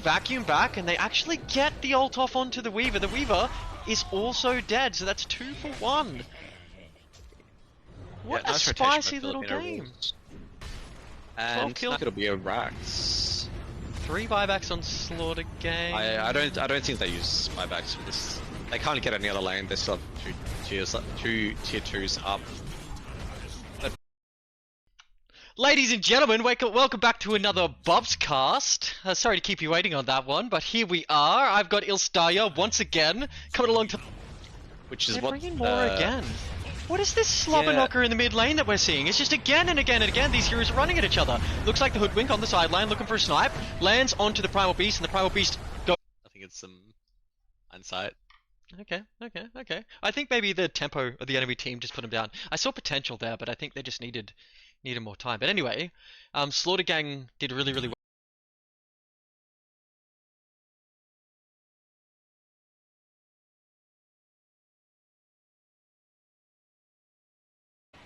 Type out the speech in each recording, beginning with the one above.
vacuum back, and they actually get the ult off onto the Weaver. The Weaver is also dead, so that's 2 for 1. What a spicy little game. And it'll be a Rax. 3 buybacks on Slaughter Gang. I don't think they use buybacks for this. They can't get any other lane. They still have 2 tier 2s up. Ladies and gentlemen, welcome back to another Bob's Cast. Sorry to keep you waiting on that one, but here we are. I've got Ilstaya once again coming along to. Which is They're what bringing more again. What is this slobber knocker in the mid lane that we're seeing? It's just again and again and again these heroes are running at each other. Looks like the Hoodwink on the sideline looking for a snipe. Lands onto the Primal Beast, and the Primal Beast goes. I think it's some insight. Okay. I think maybe the tempo of the enemy team just put him down. I saw potential there, but I think they just needed more time. But anyway, Slaughter Gang did really well.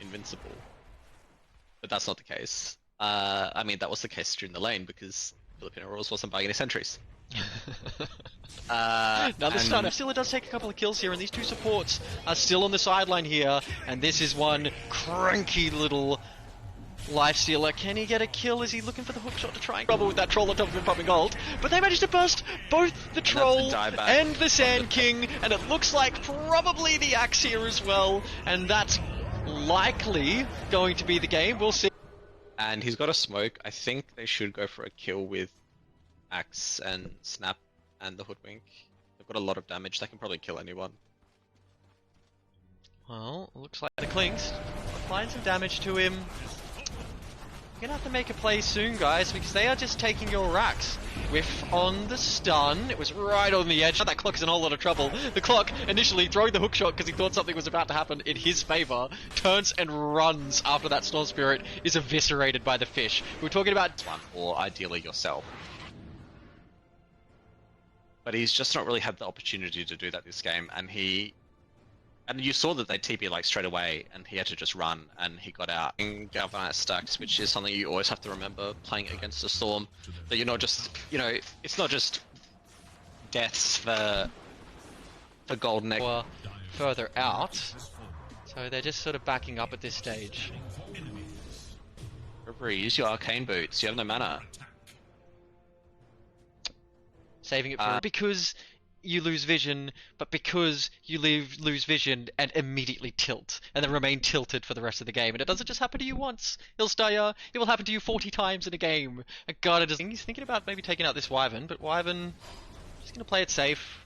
Invincible. But that's not the case. I mean, that was the case during the lane because Filipino Royals wasn't buying any sentries. Now this stun, Steeler does take a couple of kills here, and these two supports are still on the sideline here, and this is one cranky little Lifestealer. Can he get a kill? Is he looking for the hookshot to try and trouble with that troll on top of him pumping ult? But they managed to burst both the troll and the Sand King, and it looks like probably the axe here as well, and that's likely going to be the game. We'll see. And he's got a smoke. I think they should go for a kill with axe and snap and the Hoodwink. They've got a lot of damage. They can probably kill anyone. Well, looks like the Clinks applying some damage to him. You're gonna have to make a play soon, guys, because they are just taking your racks. Whiff on the stun. It was right on the edge. That Clock is in a whole lot of trouble. The Clock initially throwing the hookshot because he thought something was about to happen in his favor, turns and runs after that Storm Spirit is eviscerated by the fish. We're talking about one, or ideally yourself. But he's just not really had the opportunity to do that this game, and you saw that they TP like straight away, and he had to just run, and he got out. And Galvanized stacks, which is something you always have to remember playing against a Storm, that you're not just, it's not just deaths for Golden Egg. Or further out, so they're just sort of backing up at this stage. Use your arcane boots. You have no mana. Saving it for because you lose vision, but because you lose vision and immediately tilt, and then remain tilted for the rest of the game. And it doesn't just happen to you once, Ilstaya, it will happen to you 40 times in a game. And God, he's thinking about maybe taking out this Wyvern, but Wyvern just going to play it safe.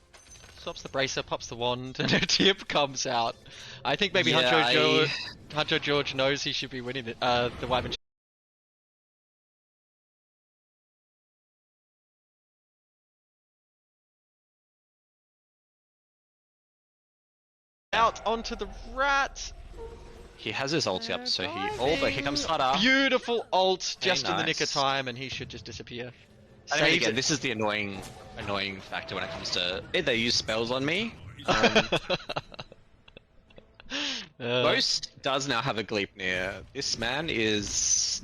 Swaps the Bracer, pops the wand, and a tip comes out. I think maybe Huncho George knows he should be winning it, the Wyvern. Out onto the rat. He has his ulti up, so but here comes Sada. Beautiful ult, just in the nick of time, and he should just disappear. I mean, again, this is the annoying factor when it comes to they use spells on me. Ghost does now have a Gleipnir. This man is.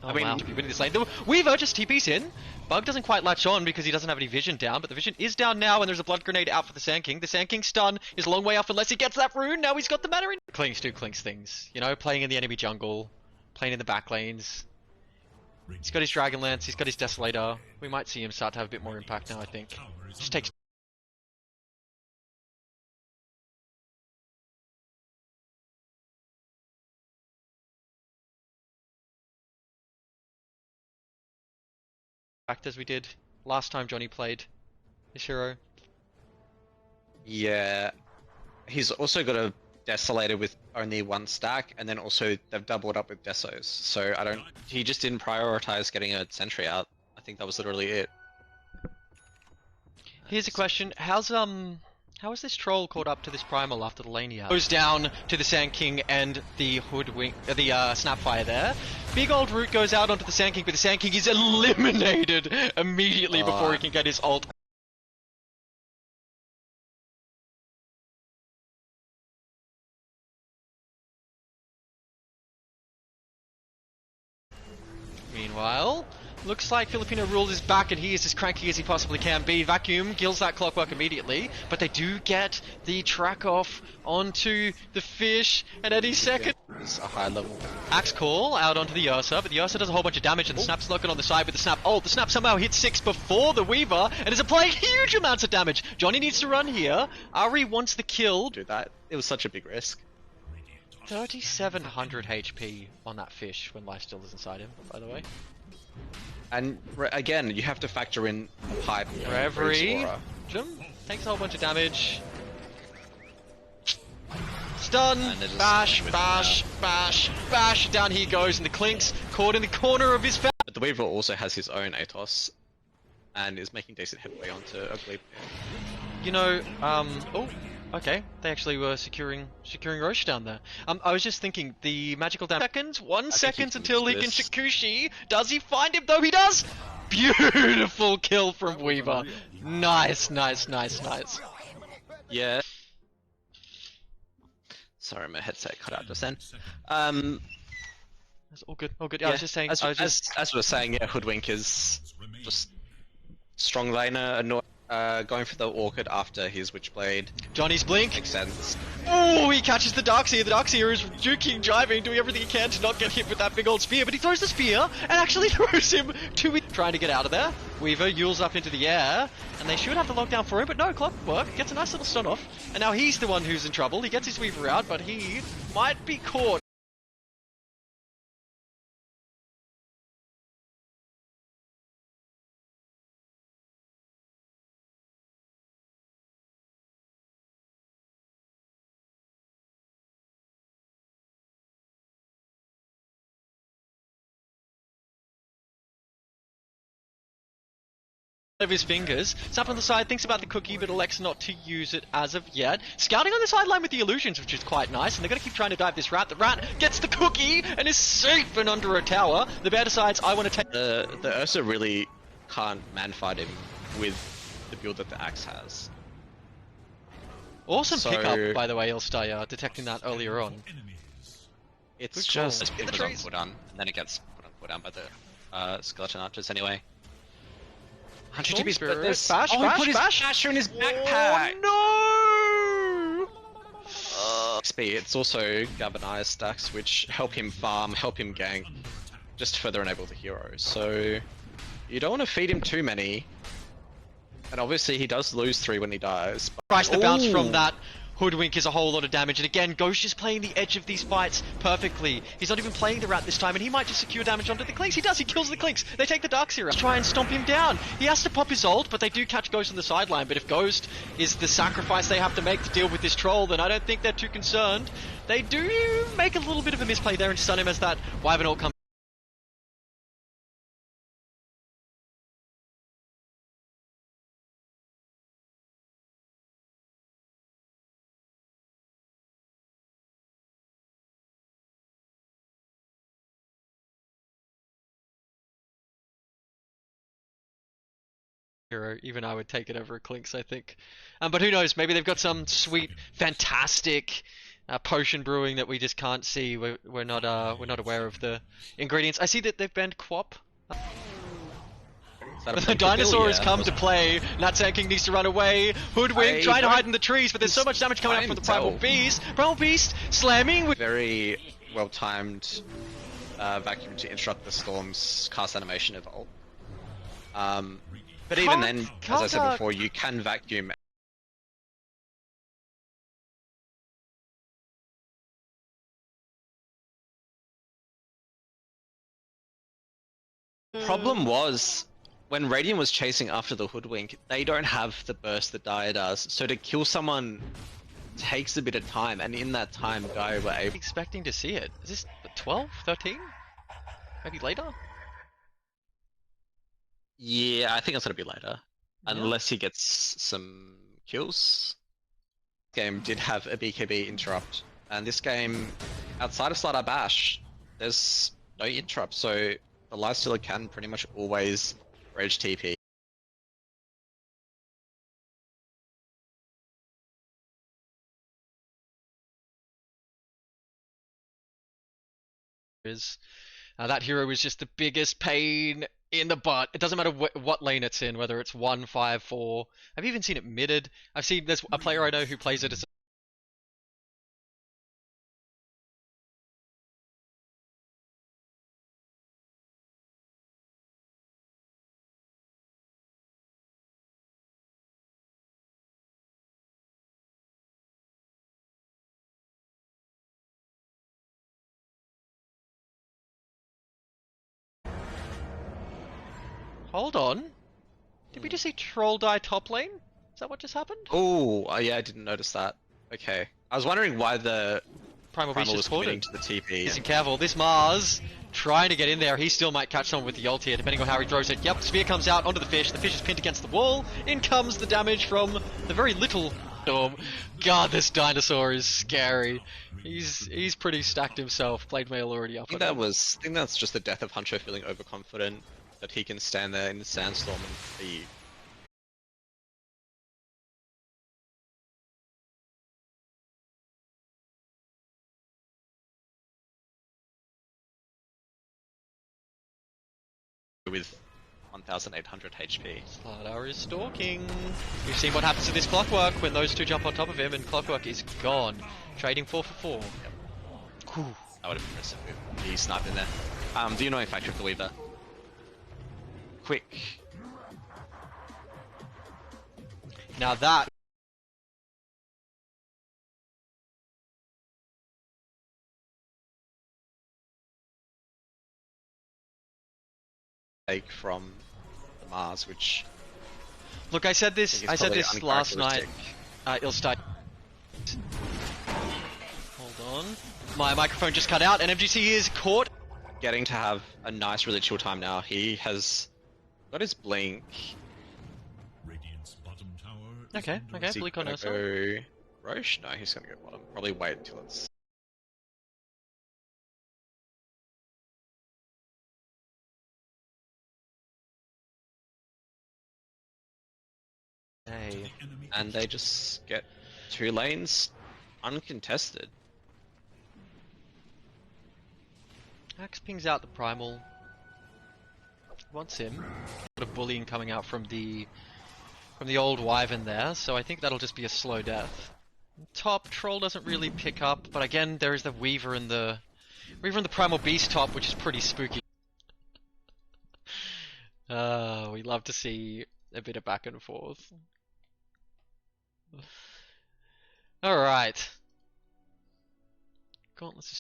I mean, wow, to be winning this lane. The Weaver just TP's in. Bug doesn't quite latch on because he doesn't have any vision down, but the vision is down now, and there's a blood grenade out for the Sand King. The Sand King's stun is a long way off unless he gets that rune. Now he's got the mana in. Clinks do Clinks things. Playing in the enemy jungle, playing in the back lanes. He's got his Dragonlance, he's got his Desolator. We might see him start to have a bit more impact now, I think. Just takes as we did last time Johnny played this hero. Yeah, he's also got a Desolator with only 1 stack, and then also they've doubled up with Desos. So he just didn't prioritize getting a sentry out. I think that was literally it. Here's a question: how is this troll caught up to this primal after the lane out? Goes down to the Sand King and the Hoodwink, the Snapfire there. Big old root goes out onto the Sand King, but the Sand King is eliminated immediately before he can get his ult. Meanwhile, Looks like Filipino Rule is back and he is as cranky as he possibly can be. Vacuum kills that clockwork immediately, but they do get the track off onto the fish, and any second... It's a high level. Axe Call out onto the Ursa, but the Ursa does a whole bunch of damage, and the Snap's looking on the side with the Snap. Oh, the Snap somehow hits 6 before the Weaver, and is applying huge amounts of damage. Johnny needs to run here. Ari wants the kill. Do that. It was such a big risk. 3,700 HP on that fish when life still is inside him, by the way. And again, you have to factor in a pipe. Reverie takes a whole bunch of damage. Stun, bash, bash, bash, bash. Down he goes, and the Clink's caught in the corner of his face. But the Weaver also has his own Atos, and is making decent headway onto Ugly. You know, oh, okay. They actually were securing Roche down there. I was just thinking, the magical damage. One second until he can Shikushi. Does he find him though? He does! Beautiful kill from Weaver. Nice, nice, nice, nice. Yeah. Sorry, my headset cut out just then. That's all good, all good. Yeah, I was just saying, as we were saying, yeah, Hoodwink is just strong laner, going for the Orchid after his Witchblade. Johnny's Blink. Makes sense. Oh, he catches the Darkseer. The Darkseer is juking, driving, doing everything he can to not get hit with that big old spear, but he throws the spear and actually throws him to it. Trying to get out of there. Weaver yules up into the air, and they should have the lockdown for him, but no, Clockwork gets a nice little stun off, and now he's the one who's in trouble. He gets his Weaver out, but he might be caught. Of his fingers. Snap on the side, thinks about the cookie, but elects not to use it as of yet. Scouting on the sideline with the illusions, which is quite nice, and they're going to keep trying to dive this rat. The rat gets the cookie and is safe and under a tower. The bear decides, I want to take... The Ursa really can't man-fight him with the build that the Axe has. Awesome pickup, by the way, Ilstaya, detecting that earlier on. It's just it was on cooldown, and then it gets put on cooldown by the skeleton archers anyway. 100 TP Spirit. Bash, Bash, he put his bash. basher in his backpack! Oh, no! XP, it's also galvanized stacks which help him farm, help him gank, just to further enable the hero. So you don't want to feed him too many, and obviously he does lose 3 when he dies. But... Price the bounce from that Hoodwink is a whole lot of damage, and again, Ghost is playing the edge of these fights perfectly. He's not even playing the rat this time, and he might just secure damage onto the Clinks. He does, he kills the Clinks. They take the Darkseer out. Try and stomp him down. He has to pop his ult, but they do catch Ghost on the sideline. But if Ghost is the sacrifice they have to make to deal with this troll, then I don't think they're too concerned. They do make a little bit of a misplay there and stun him as that Wyvern ult comes. Hero, even I would take it over a Clinks, I think. But who knows? Maybe they've got some sweet, fantastic potion brewing that we just can't see. We're not aware of the ingredients. I see that they've banned Quap. The dinosaur has come to play. Natsan King needs to run away. Hoodwink trying to hide in the trees, but there's so much damage coming out from the Primal Beast. Primal Beast slamming with very well timed vacuum to interrupt the Storm's cast animation of ult. But even then, as I said before, you can vacuum. Problem was, when Radiant was chasing after the Hoodwink, they don't have the burst that Dire does, so to kill someone takes a bit of time, and in that time, Dire were able... Expecting to see it. Is this 12? 13? Maybe later? Yeah, I think it's gonna be later. Yeah. Unless he gets some kills. This game did have a BKB interrupt. And this game, outside of Slider Bash, there's no interrupt, so the Lifestealer can pretty much always rage TP. That hero is just the biggest pain in the butt. It doesn't matter what lane it's in, whether it's 1, 5, 4. I've even seen it midded. I've seen there's a player I know who plays it as Hold on. Did we just see Troll die top lane? Is that what just happened? Oh, yeah, I didn't notice that. Okay. I was wondering why the Primal Beast Primal is was committing to the TP. Listen careful. This Mars trying to get in there. He still might catch someone with the ult here, depending on how he throws it. Yep, Spear comes out onto the fish. The fish is pinned against the wall. In comes the damage from the very little Storm. God, this dinosaur is scary. He's pretty stacked himself. Blade Mail already up. I think that's just the death of Huncho feeling overconfident that he can stand there in the sandstorm and be with 1,800 HP. Slardar is stalking. We've seen what happens to this Clockwork when those two jump on top of him, and Clockwork is gone. Trading 4 for 4. Yep. That would have been impressive if he sniped in there. Do you know if I tripped the Weaver? Quick. Now that take from the Mars, which look, I said this last night. It'll start. Hold on. My microphone just cut out, and MGC is caught. Getting to have a nice, really chill time now. He has got his blink. Okay, blink on Ursa. Go Roche? No, he's gonna go bottom. Probably wait until it's. Hey, and they just get 2 lanes uncontested. Axe pings out the Primal. Wants him. Got a bullying coming out from the old Wyvern there, so I think that'll just be a slow death. Top Troll doesn't really pick up, but again there is the Weaver and the Primal Beast top, which is pretty spooky. We love to see a bit of back and forth. Alright. Gauntlets is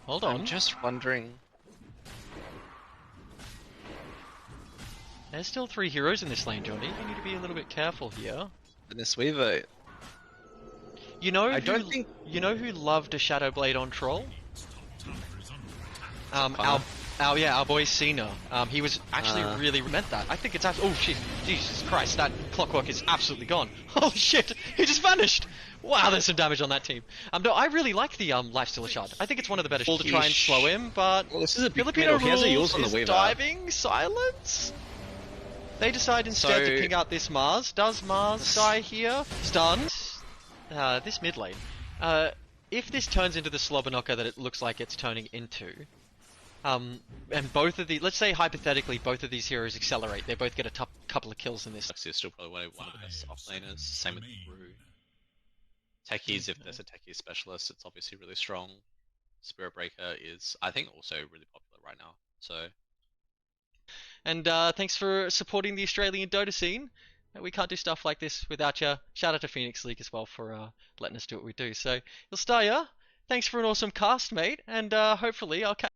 hold on. I'm just wondering. There's still 3 heroes in this lane, Johnny. You need to be a little bit careful here. And this Weaver. You know I don't think. You know who loved a Shadow Blade on Troll? Our boy Cena. He was actually really meant that. I think it's oh shit, Jesus Christ, that Clockwork is absolutely gone. Holy shit, he just vanished. Wow, there's some damage on that team. No, I really like the Lifestealer shard. I think it's one of the better to try and slow him, but well, this is a big Filipino he has a Yules on the is Weaver. diving silence. They decide instead to ping out this Mars. Does Mars die here? Stunned. This mid lane. If this turns into the slobber knocker that it looks like it's turning into, and both of the, let's say hypothetically, both of these heroes accelerate. They both get a couple of kills in this. Is still probably one of the best offlaners. Same with Brew. Techies, if there's a techie specialist, it's obviously really strong. Spirit Breaker is, I think, also really popular right now. So. And thanks for supporting the Australian Dota scene. We can't do stuff like this without you. Shout out to Phoenix League as well for letting us do what we do. So, Ilstaya, thanks for an awesome cast, mate, and hopefully I'll catch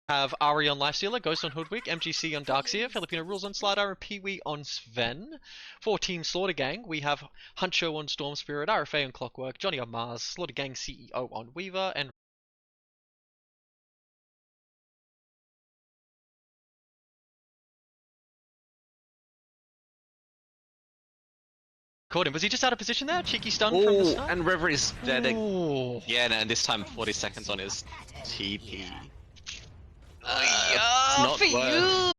have Ari on Lifestealer, Ghost on Hoodwick, MGC on Darkseer, Filipino Rules on Slardar, and Pee-wee on Sven. For Team Slaughter Gang, we have Huncho on Storm Spirit, RFA on Clockwork, Johnny on Mars, Slaughter Gang CEO on Weaver, and caught him. Was he just out of position there? Cheeky stun from the start? And Reverie dead. Ooh. Yeah, and this time 40 seconds on his TP. Yeah, not for worth. you.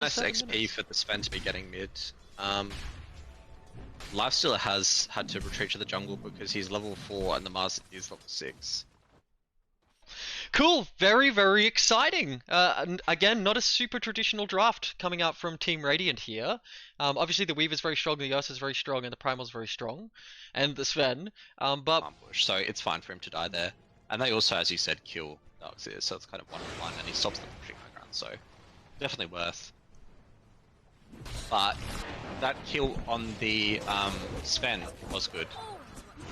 Nice 7 XP minutes. for the Sven to be getting mid. Lifestealer has had to retreat to the jungle because he's level 4 and the Mars is level 6. Cool, very, very exciting. And again, not a super traditional draft coming out from Team Radiant here. Obviously the Weaver's very strong, the Ursa's very strong, and the Primal's very strong, and the Sven. But Ambush, so it's fine for him to die there. And they also, as you said, kill Darkseer, so it's kind of 1-on-1, and he stops them pushing high ground, so definitely worth. But that kill on the Sven was good.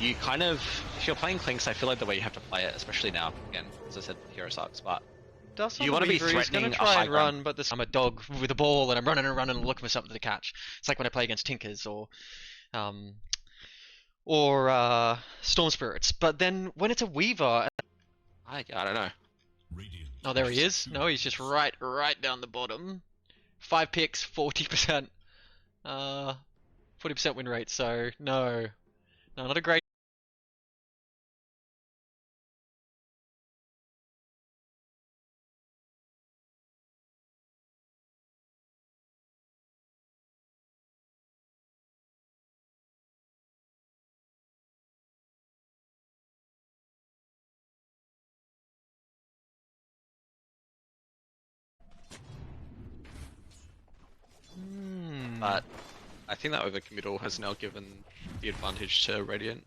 You kind of, if you're playing Clinks, I feel like the way you have to play it, especially now, again, as I said, hero sucks, but you want to be threatening gonna a try high and ground. run, but I'm a dog with a ball, and I'm running and running and looking for something to catch. It's like when I play against Tinkers or Storm Spirits. But then when it's a Weaver, I don't know. oh, there he is. No, he's just right down the bottom. 5 picks, 40%. 40% win rate. So no, not a great. But I think that overcommittal has now given the advantage to Radiant.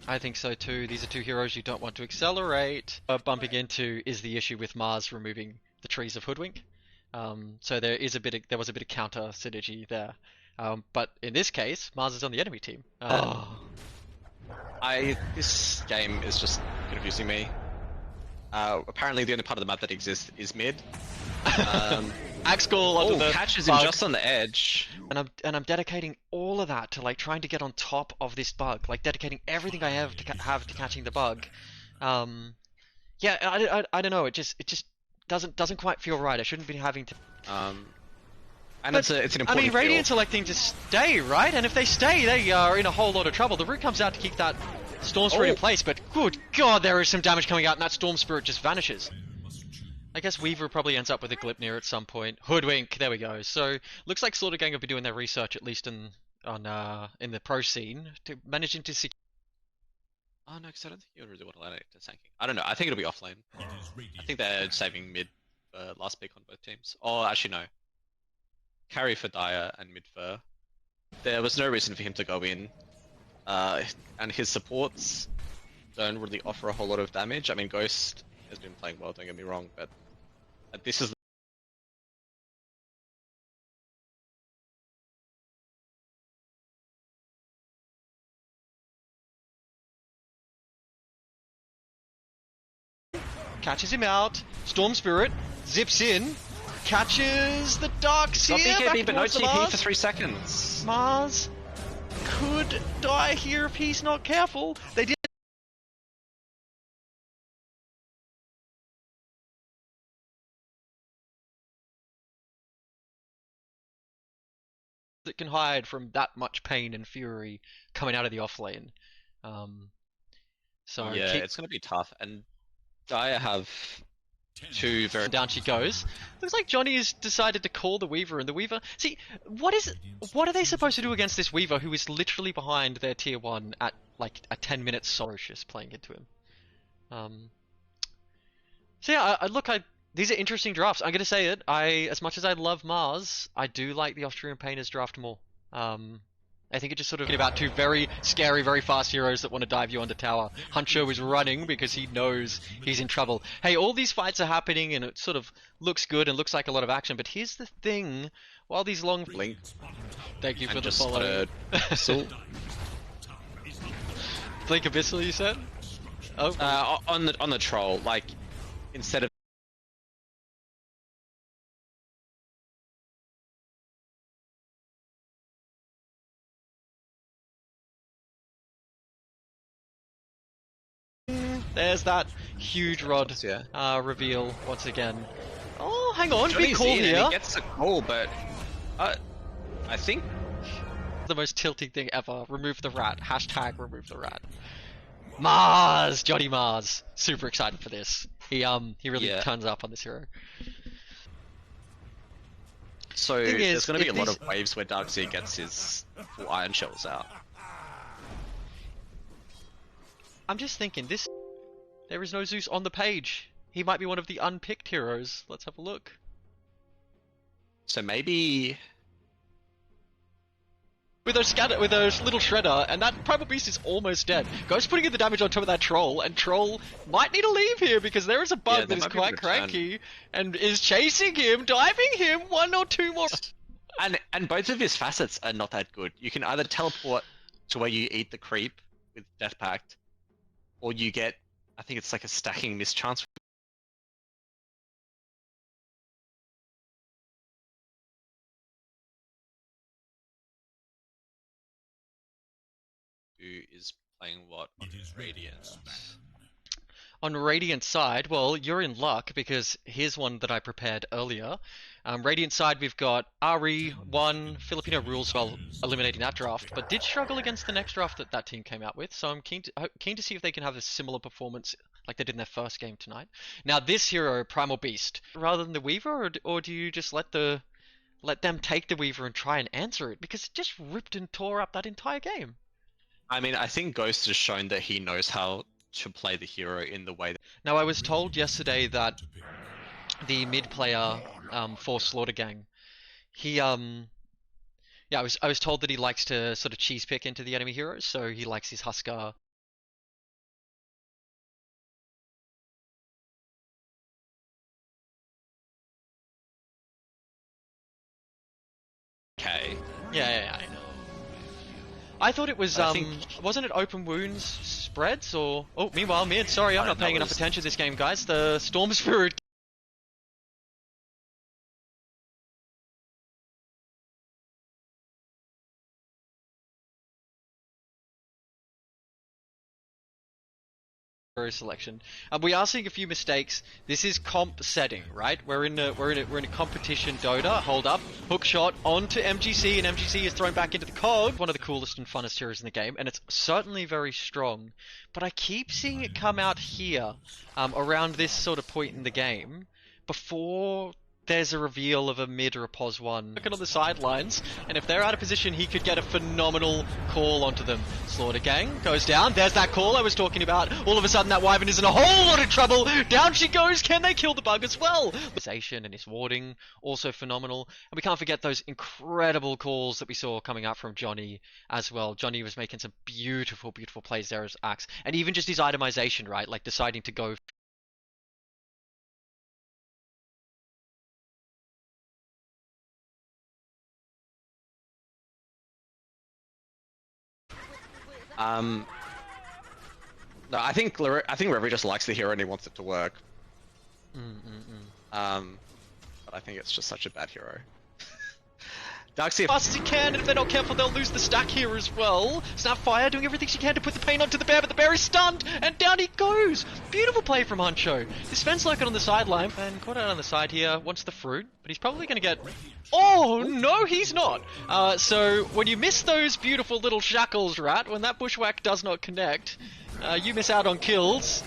I think so too. These are two heroes you don't want to accelerate. Bumping into is the issue with Mars removing the trees of Hoodwink. So there was a bit of counter synergy there. But in this case, Mars is on the enemy team. This game is just confusing me. Apparently the only part of the map that exists is mid. Axgall onto the catches bug. him just on the edge. And I'm dedicating all of that to like trying to get on top of this bug, like dedicating everything I have to catching the bug. Yeah, I don't know. It just doesn't quite feel right. I shouldn't be having to. And but, it's an important. I mean, Radiant's electing to stay, right? And if they stay, they are in a whole lot of trouble. The root comes out to keep that Storm Spirit in place, but good God, there is some damage coming out, and that Storm Spirit just vanishes. I guess Weaver probably ends up with a Glipnir at some point. Hoodwink, there we go. So looks like Slaughter Gang have been doing their research, at least in the pro scene, to managing to secure. Oh no, because I don't think you really want to let it to tanking. I don't know. I think it'll be offlane. I think they're saving mid for last pick on both teams. Oh, actually no. Carry for Dire and mid for. There was no reason for him to go in. And his supports don't really offer a whole lot of damage. I mean, Ghost has been playing well, don't get me wrong, but this is Catches him out. Storm Spirit zips in, catches the Darkseer. BKB, but no TP Mars. for 3 seconds. Mars could die here if he's not careful. They did. That can hide from that much pain and fury coming out of the offlane. So yeah, it's going to be tough. And Dire have two very down she goes. Looks like Johnny has decided to call the Weaver, and the Weaver. See, what are they supposed to do against this Weaver who is literally behind their tier 1 at like a 10-minute Sorocious playing into him? So yeah, these are interesting drafts. I'm gonna say it. As much as I love Mars, I do like the Austrian Painters draft more. I think it just sort of about two very scary, very fast heroes that want to dive you under tower. Huncho is running because he knows he's in trouble. Hey, all these fights are happening and it sort of looks good and looks like a lot of action, but here's the thing. While these long... Blink. Thank you for the just follow. Blink Abyssal, you said? Oh. On the troll, like, instead of There's that Huge rod Yeah. reveal once again. Oh, hang on, big Johnny's call in and here. he gets a call, but I think The most tilting thing ever. Remove the rat. Hashtag remove the rat. Mars! Johnny Mars. Super excited for this. He really turns up on this hero. so. There's going to be a lot of waves where Darkseer gets his full iron shells out. I'm just thinking, there is no Zeus on the page. He might be one of the unpicked heroes. Let's have a look. So maybe With a little shredder, and that Primal Beast is almost dead. Ghost putting in the damage on top of that Troll, and Troll might need to leave here because there is a bug that is quite cranky and is chasing him, diving him, 1 or 2 more. And both of his facets are not that good. You can either teleport to where you eat the creep with Death Pact, or you get, I think it's like a stacking mischance. Who is playing what on Radiance? On Radiant's side, well, you're in luck because here's one that I prepared earlier. Radiant side, we've got Ari, won Filipino rules while eliminating that draft, but did struggle against the next draft that team came out with, so I'm keen to see if they can have a similar performance like they did in their first game tonight. Now this hero, Primal Beast, rather than the Weaver, or do you just let them take the Weaver and try and answer it? Because it just ripped and tore up that entire game. I mean, I think Ghost has shown that he knows how to play the hero in the way that... Now, I was told yesterday that the mid player for Slaughter Gang, he I was told that he likes to sort of cheese pick into the enemy heroes, so he likes his Husker. Okay. Yeah, I know. I thought it was, wasn't it Open Wounds spreads, or... Oh, meanwhile, mid, sorry, I'm not paying enough attention to this game, guys. The Storm Spirit... selection. We are seeing a few mistakes. This is comp setting, right? We're in a competition Dota. Hold up, hook shot onto MGC, and MGC is thrown back into the cog. One of the coolest and funnest heroes in the game, and it's certainly very strong. But I keep seeing it come out here, around this sort of point in the game, before there's a reveal of a mid or a pos one. Looking on the sidelines, and if they're out of position, he could get a phenomenal call onto them. Slaughter Gang goes down. There's that call I was talking about. All of a sudden, that Wyvern is in a whole lot of trouble. Down she goes. Can they kill the bug as well? And his warding, also phenomenal. And we can't forget those incredible calls that we saw coming out from Johnny as well. Johnny was making some beautiful, beautiful plays there as Axe. And even just his itemization, right? Like deciding to go... No, I think Reverie just likes the hero and he wants it to work. But I think it's just such a bad hero. Darkseer fast as he can, and if they're not careful, they'll lose the stack here as well. Snapfire doing everything she can to put the pain onto the bear, but the bear is stunned, and down he goes! Beautiful play from Huncho. This Fence Lurking on the sideline, and caught out on the side here, wants the fruit, but he's probably going to get... Oh, no, he's not! So, when you miss those beautiful little shackles, Rat, when that bushwhack does not connect, you miss out on kills.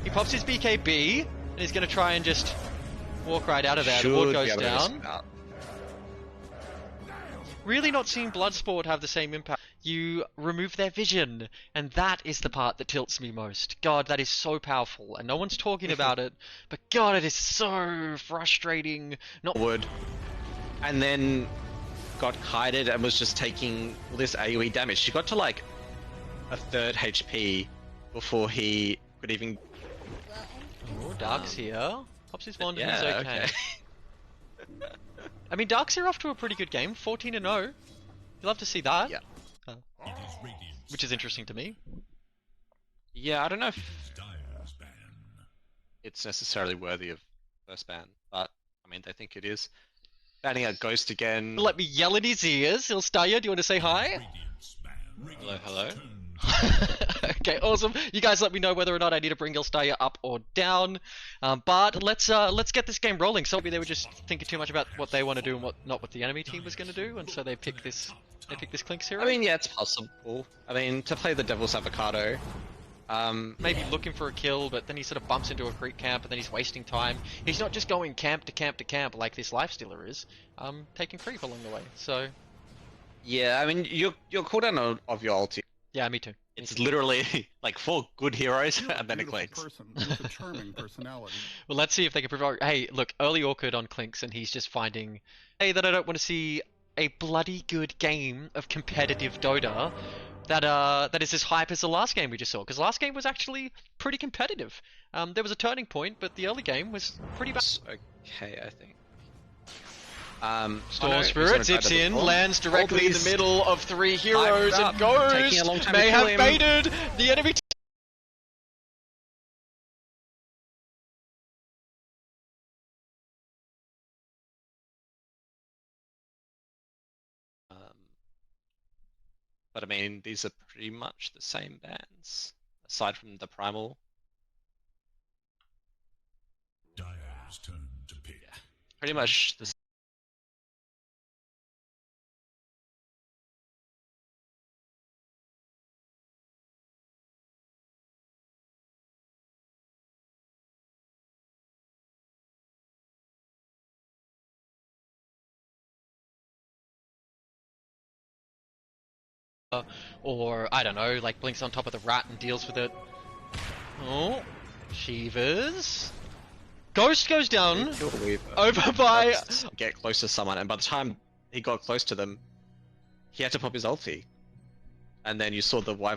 He pops his BKB, and he's going to try and just walk right out of there. The ward goes down. Really not seeing Bloodsport have the same impact. You remove their vision, and that is the part that tilts me most. God, that is so powerful, and no one's talking about it, but God, it is so frustrating. Not wood. And then got kited and was just taking all this AoE damage. She got to like a third HP before he could even... Oh, Dark's here. Pops his wand and he's yeah, okay. I mean, Dark's here off to a pretty good game, 14-0. You'll love to see that. Yeah. Which is interesting to me. Yeah, I don't know if it's necessarily worthy of first ban, but I mean they think it is. Banning out Ghost again. Let me yell in his ears. Ilstaya, do you want to say hi? Hello, hello. Okay, awesome. You guys let me know whether or not I need to bring Ilstaya up or down. But let's get this game rolling. So maybe they were just thinking too much about what they want to do and not what the enemy team was going to do, and so they picked this Clinkz hero. I mean, yeah, it's possible. I mean, to play the Devil's Avocado. Maybe looking for a kill, but then he sort of bumps into a creep camp, and then he's wasting time. He's not just going camp to camp to camp like this lifestealer is, taking creep along the way. So, yeah, I mean, your cooldown of your ulti. Yeah, me too. It's literally like 4 good heroes and then a Clinkz. Person with a charming personality. Well, let's see if they can provoke. Hey, look, early Orchid on Clinkz, and he's just finding, hey, that I don't want to see a bloody good game of competitive Dota. That is as hype as the last game we just saw, because last game was actually pretty competitive. There was a turning point, but the early game was pretty bad. Okay, I think. Storm Spirit zips in, lands directly in the middle of 3 heroes, and Ghost may have baited the enemy. But I mean, these are pretty much the same bans, aside from the primal. Dire's turn to pick. Yeah, pretty much the Or, I don't know, like blinks on top of the rat and deals with it. Oh, Shivers. Ghost goes down, over by... Get close to someone, and by the time he got close to them, he had to pop his ulti. And then you saw the wife